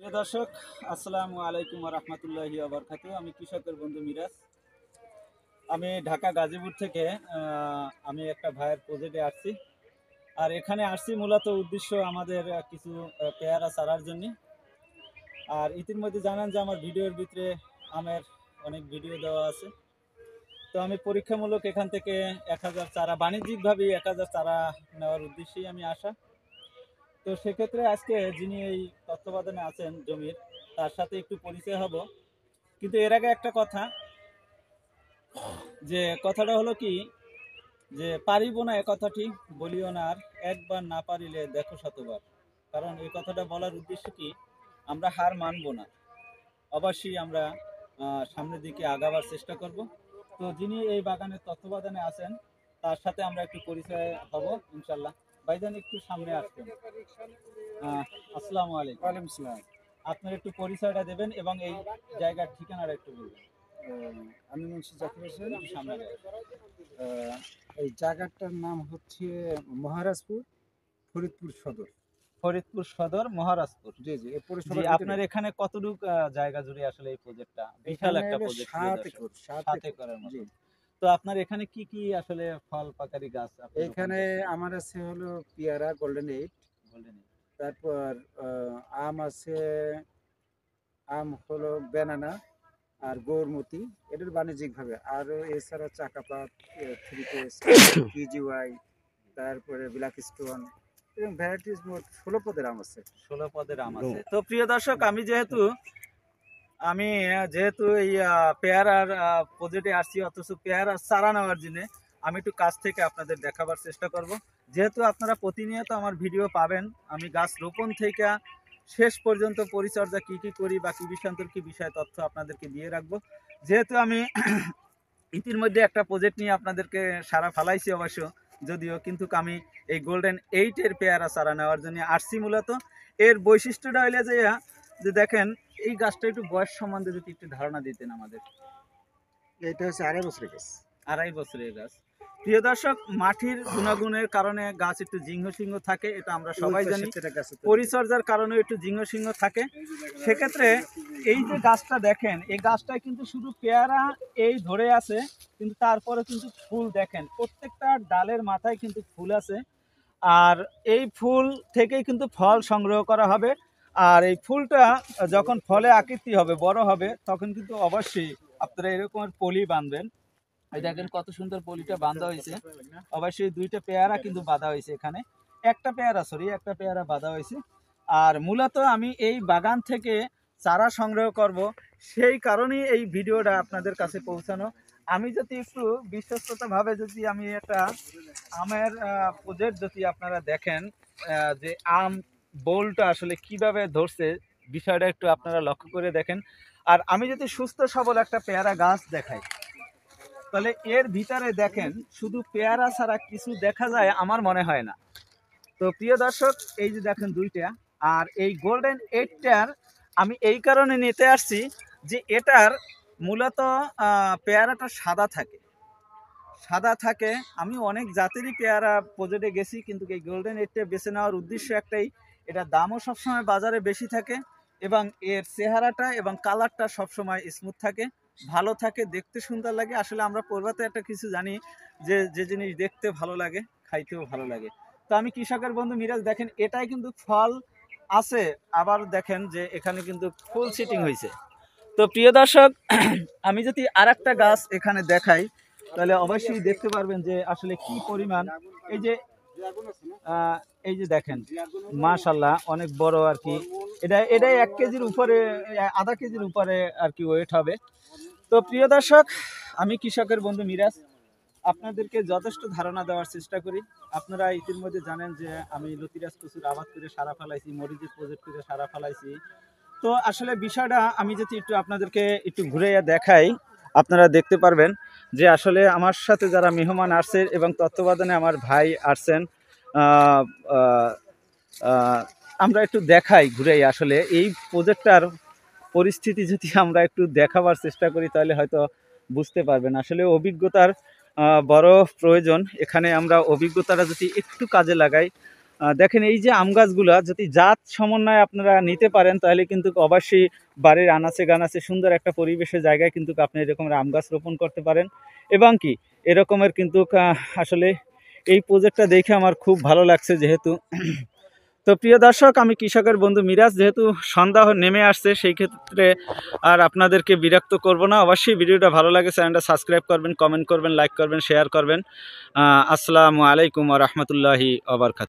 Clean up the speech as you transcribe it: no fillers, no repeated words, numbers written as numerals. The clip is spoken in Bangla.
প্রিয় দর্শক, আসসালামু আলাইকুম ওয়া রাহমাতুল্লাহি ওয়া বারাকাতুহু। আমি কৃষকের বন্ধু মিরাজ। আমি ঢাকা গাজীপুর থেকে আমি একটা ভাইয়ের প্রজেক্টে আসছি। আর এখানে আসছি মূলত উদ্দেশ্য আমাদের কিছু পেয়ারা চারার জন্য। আর ইতিমধ্যে জানান যে আমার ভিডিওর ভিতরে আমের অনেক ভিডিও দেওয়া আছে। তো আমি পরীক্ষামূলক এখান থেকে 1000 চারা, বাণিজ্যিকভাবে 1000 চারা নেওয়ার উদ্দেশ্যেই আমি আসা। তো সেক্ষেত্রে আজকে যিনি এই তত্ত্বাবধানে আছেন জমির, তার সাথে একটু পরিচয় হব। কিন্তু এর আগে একটা কথা, যে কথাটা হলো কি, যে পারিব না এ কথাটি বলিও না আর, একবার না পারিলে দেখো শতবার। কারণ এই কথাটা বলার উদ্দেশ্য কি, আমরা হার মানব না, অবশ্যই আমরা সামনের দিকে আগাবার চেষ্টা করব। তো যিনি এই বাগানের তত্ত্বাবধানে আছেন, তার সাথে আমরা একটু পরিচয় হব ইনশাল্লাহ। ভাইজান একটু সামনে আসবেন। আসসালামু আলাইকুম। ওয়ালাইকুম আসসালাম। আপনার একটু পরিচয়টা দেবেন এবং এই জায়গার ঠিকানাটা একটু বলবেন। আমি মুন্সি জাকির হোসেন। একটু সামনে যাবেন। এই জায়গাটার নাম হচ্ছে মহারাজপুর, ফরিদপুর সদর। ফরিদপুর সদর, মহারাজপুর। জি জি, এই জি, পৌরসভার আপনার এখানে কতটুক জায়গা জুড়ে আসলে এই প্রজেক্টটা? বিশাল একটা প্রজেক্ট। 7 একর। 7 একরের মতো। জি। তো আপনার এখানে কি কি আসলে ফল পাকারি গাছ আপনি রোপণ এখানে করছেন? আমার আছে হলো পেয়ারা গোল্ডেন 8, বললেন। তারপর আম আছে, আম হলো ব্যানানা আর গৌরমতি, এটার বাণিজ্যিকভাবে। আরও এছাড়া চাকাপাত, থ্রি টেস্ট, পিজিওয়াই, তারপরে ব্ল্যাক স্টোন, এবং ভ্যারাইটিস মোট 16 পদের আম আছে। 16 পদের আম আছে। তো প্রিয় দর্শক, আমি যেহেতু এই পেয়ারার প্রজেক্টে আসছি, অথচ পেয়ারার চারা নেওয়ার জন্য আমি একটু কাছ থেকে আপনাদের দেখাবার চেষ্টা করব। যেহেতু আপনারা প্রতিনিয়ত আমার ভিডিও পাবেন, আমি গাছ রোপণ থেকে শেষ পর্যন্ত পরিচর্যা কি কি করি বা কি বিষান্তর কি বিষয় তথ্য আপনাদেরকে দিয়ে রাখবো। যেহেতু আমি ইতিমধ্যে একটা প্রজেক্ট নিয়ে আপনাদেরকে সারা ফালাইছি অবশ্য, যদিও কিন্তু আমি এই গোল্ডেন 8-এর পেয়ারা চারা নেওয়ার জন্য আসছি মূলত। এর বৈশিষ্ট্যটা হইলে যে দেখেন, এই গাছটা একটু বয়স সম্বন্ধে যদি একটু ধারণা দিতেন আমাদের। এটা হচ্ছে 2.5 বছরের গাছ। 2.5 বছরের গাছ। প্রিয় দর্শক, মাটির গুণাগুণের কারণে গাছ একটু জিঙ্গ সিংহ থাকে, এটা আমরা সবাই জানি। পরিচর্যার কারণে একটু জিঙ্গ সিংহ থাকে। সেক্ষেত্রে এই যে গাছটা দেখেন, এই গাছটায় কিন্তু শুধু পেয়ারা এই ধরে আছে, কিন্তু তারপরে কিন্তু ফুল দেখেন, প্রত্যেকটা ডালের মাথায় কিন্তু ফুল আছে। আর এই ফুল থেকেই কিন্তু ফল সংগ্রহ করা হবে। আর এই ফুলটা যখন ফলে আকৃতি হবে, বড় হবে, তখন কিন্তু অবশ্যই আপনারা এরকমের পলি বাঁধবেন। এই দেখেন কত সুন্দর পলিটা বাঁধা হয়েছে। অবশ্যই 2টা পেয়ারা কিন্তু বাঁধা হয়েছে এখানে, একটা পেয়ারা বাঁধা হয়েছে। আর মূলত আমি এই বাগান থেকে চারা সংগ্রহ করব, সেই কারণেই এই ভিডিওটা আপনাদের কাছে পৌঁছানো। আমি যদি একটু বিশ্বস্ততাভাবে যদি আমি একটা আমের প্রজেক্ট যদি আপনারা দেখেন, যে আম বোলটা আসলে কিভাবে ধরছে, বিষয়টা একটু আপনারা লক্ষ্য করে দেখেন। আর আমি যদি সুস্থ সবল একটা পেয়ারা গাছ দেখাই, তাহলে এর ভিতরে দেখেন শুধু পেয়ারা ছাড়া কিছু দেখা যায় আমার মনে হয় না। তো প্রিয় দর্শক, এই যে দেখেন 2টা, আর এই গোল্ডেন 8টার আমি এই কারণে নিতে আসছি যে এটার মূলত পেয়ারাটা সাদা থাকে। আমি অনেক জাতেরই পেয়ারা প্রজেক্টে গেছি, কিন্তু এই গোল্ডেন 8টা বেছে নেওয়ার উদ্দেশ্য একটাই, এটা দামও সবসময় বাজারে বেশি থাকে এবং এর চেহারাটা এবং কালারটা সবসময় স্মুথ থাকে, ভালো থাকে, দেখতে সুন্দর লাগে। আসলে আমরা পূর্বাতে একটা কিছু জানি, যে জিনিস দেখতে ভালো লাগে, খাইতেও ভালো লাগে। তো আমি কৃষকের বন্ধু মিরাজ, দেখেন এটাই কিন্তু ফল আছে, আবার দেখেন যে এখানে কিন্তু ফুল সিটিং হয়েছে। তো প্রিয় দর্শক, আমি যদি আর একটা গাছ এখানে দেখাই, তাহলে অবশ্যই দেখতে পারবেন যে আসলে কি পরিমাণ। এই যে এই যে দেখেন, মাশাল্লাহ অনেক বড় আর কি। এটাই 1 কেজির উপরে, আধা কেজির উপরে আর কি ওয়েট হবে। তো প্রিয় দর্শক, আমি কৃষকের বন্ধু মিরাজ, আপনাদেরকে যথেষ্ট ধারণা দেওয়ার চেষ্টা করি। আপনারা ইতিমধ্যে জানেন যে আমি লতিরাজ কচুর আবাদ করে সারা ফেলাইছি, মরিচের প্রজেক্ট করে সারা ফেলাইছি। তো আসলে বিষয়টা আমি যদি একটু আপনাদেরকে একটু ঘুরে দেখাই, আপনারা দেখতে পারবেন যে আসলে আমার সাথে যারা মেহমান আসছে এবং তত্ত্বাবধানে আমার ভাই আসছেন, আমরা একটু দেখাই ঘুরে। আসলে এই প্রজেক্টটার পরিস্থিতি যদি আমরা একটু দেখাবার চেষ্টা করি, তাহলে হয়তো বুঝতে পারবেন। আসলে অভিজ্ঞতার বড় প্রয়োজন এখানে। আমরা অভিজ্ঞতাটা যদি একটু কাজে লাগাই, দেখেন এই যে আম গাছগুলা যদি জাত সমন্বয়ে আপনারা নিতে পারেন তাহলে কিন্তু অবশ্যই বাড়ির আনাচে গানাচে সুন্দর একটা পরিবেশের জায়গায় কিন্তু আপনি এরকম আম গাছ রোপণ করতে পারেন। এবং কি এরকমের কিন্তু আসলে এই প্রজেক্টটা দেখে আমার খুব ভালো লাগছে। যেহেতু তো প্রিয় দর্শক, আমি কৃষকের বন্ধু মিরাজ, যেহেতু সন্ধ্যা নেমে আসছে সেই ক্ষেত্রে আর আপনাদেরকে বিরক্ত করব না। অবশ্যই ভিডিওটা ভালো লাগে চ্যানেলটা সাবস্ক্রাইব করবেন, কমেন্ট করবেন, লাইক করবেন, শেয়ার করবেন। আসসালামু আলাইকুম ওয়া রাহমাতুল্লাহি ওয়া বারাকাতুহু।